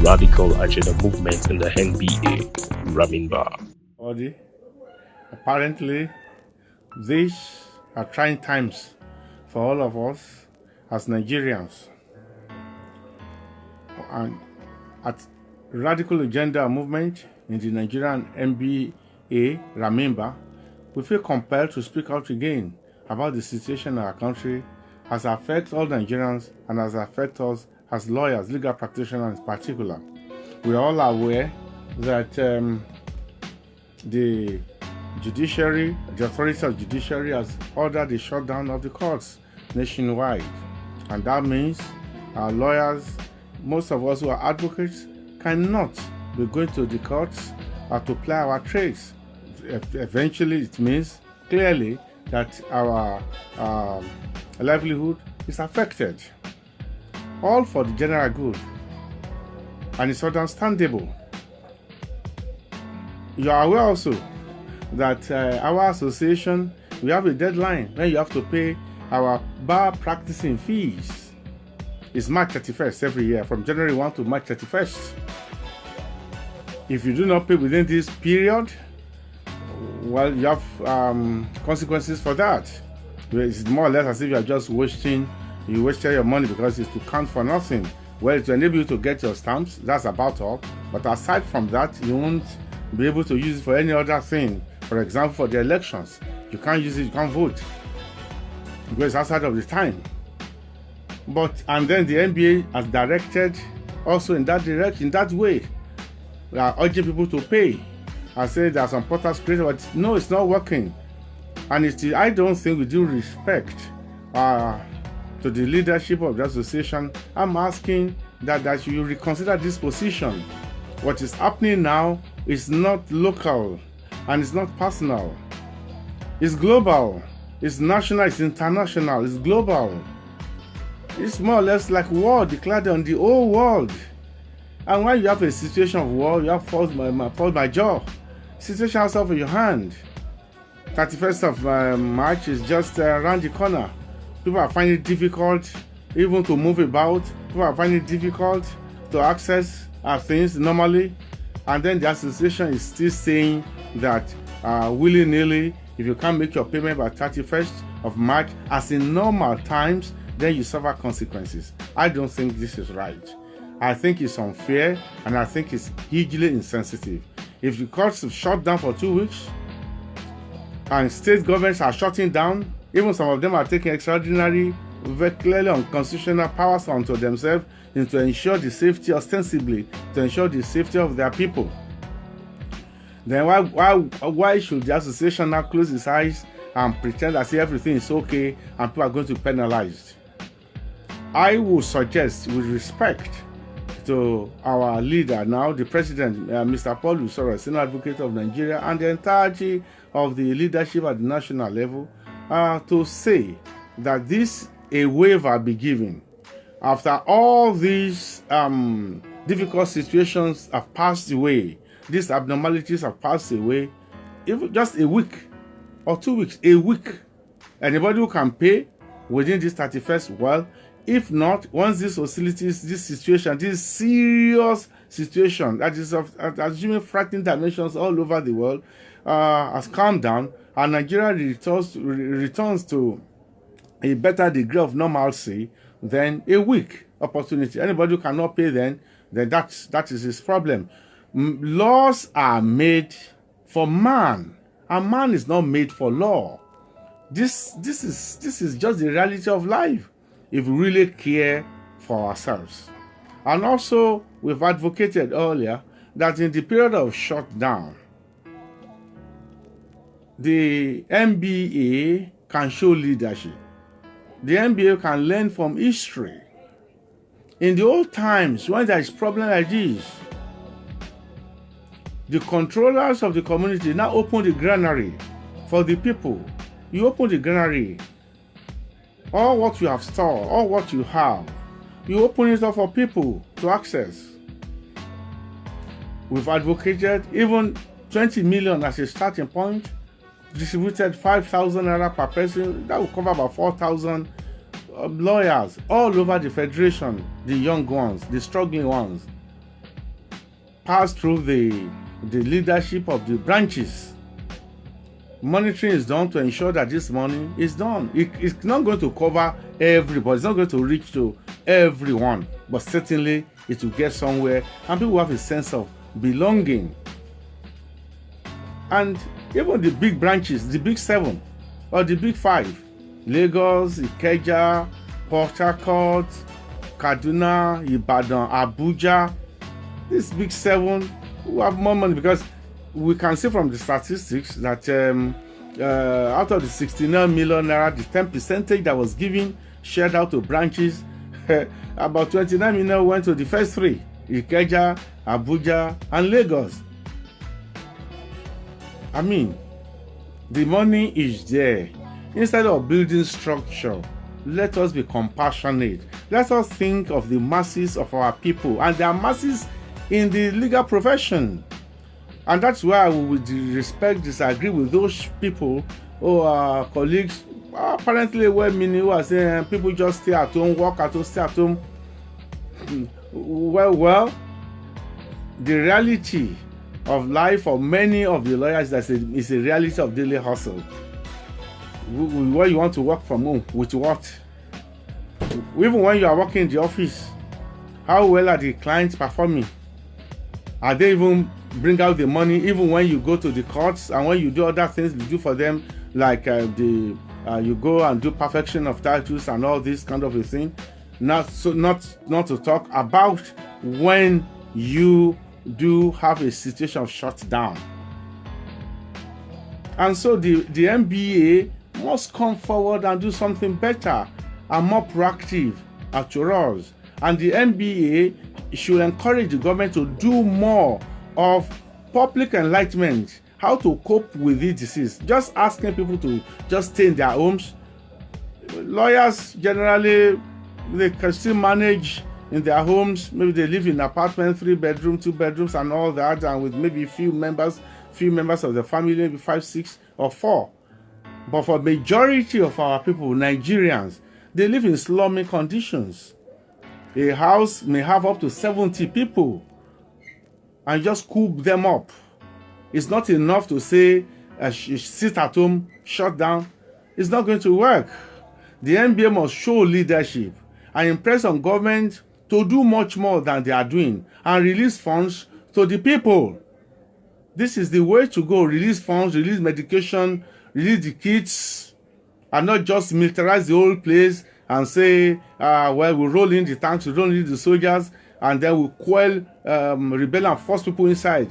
radical agenda movement in the NBA, RAMINBA. Apparently, these are trying times for all of us as Nigerians. And at Radical Agenda Movement in the Nigerian NBA, RAMINBA, we feel compelled to speak out again about the situation in our country as it affects all Nigerians and as it affects us as lawyers, legal practitioners in particular. We are all aware that the judiciary, the authority of judiciary has ordered the shutdown of the courts nationwide. And that means our lawyers, most of us who are advocates, cannot be going to the courts to play our trades. Eventually, it means clearly that our livelihood is affected, all for the general good, and it's understandable. You are aware also that our association, we have a deadline when you have to pay our bar practicing fees. It's March 31st every year, from January 1 to March 31st. If you do not pay within this period, well, you have consequences for that. It's more or less as if you are just wasted your money because it's to count for nothing. Well, to enable you to get your stamps, that's about all. But aside from that, you won't be able to use it for any other thing. For example, for the elections, you can't use it, you can't vote because it's outside of the time. And then the NBA has directed also in that direction, in that way. We are urging people to pay. I say there are some portals created, but no, it's not working. And I don't think with due respect to the leadership of the association, I'm asking that you reconsider this position. What is happening now is not local and it's not personal. It's global, it's national, it's international, it's global. It's more or less like war declared on the whole world. And when you have a situation of war, you have force majeure. Situation outside of your hand. 31st of March is just around the corner. People are finding it difficult even to move about. People are finding it difficult to access things normally. And then the association is still saying that willy-nilly, if you can't make your payment by 31st of March, as in normal times, then you suffer consequences. I don't think this is right. I think it's unfair, and I think it's hugely insensitive. If the courts have shut down for 2 weeks, and state governments are shutting down, even some of them are taking extraordinary, very clearly unconstitutional powers onto themselves to ensure the safety, ostensibly, to ensure the safety of their people. Then why should the association now close its eyes and pretend as if everything is okay and people are going to be penalized? I would suggest, with respect to our leader now, the president, Mr. Paul Usoro, senior advocate of Nigeria, and the entirety of the leadership at the national level, to say that a waiver be given after all these difficult situations have passed away, these abnormalities have passed away. If just a week or 2 weeks, a week, anybody who can pay within this 31st, well, if not, once these hostilities, this situation, this serious situation that is of assuming frightening dimensions all over the world has calmed down, and Nigeria returns to a better degree of normalcy, then a week opportunity. Anybody who cannot pay then that is his problem. Laws are made for man, and man is not made for law. This is just the reality of life if we really care for ourselves. And also, we've advocated earlier that in the period of shutdown, the NBA can show leadership. The NBA can learn from history. In the old times, when there is problem like this, the controllers of the community now open the granary for the people. You open the granary, all what you have stored, all what you have, you open it up for people to access. We've advocated even 20 million as a starting point, distributed 5,000 naira per person. That will cover about 4,000 lawyers all over the federation, the young ones, the struggling ones. pass through the leadership of the branches. Monitoring is done to ensure that this money is done. It's not going to cover everybody. It's not going to reach to everyone, but certainly it will get somewhere, and people have a sense of belonging. And even the big branches, the big 7 or the big 5, Lagos, Ikeja, Port Harcourt, Kaduna, Ibadan, Abuja, these big 7 who have more money, because we can see from the statistics that out of the 69 million naira, the 10% that was given, shared out to branches, about 29 million went to the first 3, Ikeja, Abuja, and Lagos. I mean, the money is there. Instead of building structure, let us be compassionate. Let us think of the masses of our people, and there are masses in the legal profession. And that's why we would disagree with those people who are colleagues, apparently well-meaning, who are saying people just stay at home, work at home, stay at home. Well, the reality of life for many of the lawyers is a reality of daily hustle. Where you want to work from home, with what? Even when you are working in the office, how well are the clients performing? Are they even bring out the money even when you go to the courts, and when you do other things you do for them, like you go and do perfection of titles and all this kind of a thing? Not to talk about when you do have a situation of shutdown. And so the MBA must come forward and do something better and more proactive after us. And the MBA should encourage the government to do more of public enlightenment, how to cope with this disease. Just asking people to just stay in their homes. Lawyers generally, they can still manage in their homes. Maybe they live in apartment, 3 bedroom, 2 bedrooms, and all that, and with maybe few members of the family, maybe 5, 6, or 4. But for majority of our people, Nigerians, they live in slummy conditions. A house may have up to 70 people, and just coop them up. It's not enough to say sit at home, shut down. It's not going to work. The NBA must show leadership and impress on government to do much more than they are doing, and release funds to the people. This is the way to go. Release funds, release medication, release the kits, and not just militarize the whole place and say, well, we roll in the tanks, we roll in the soldiers, and then we quell rebellion and force people inside.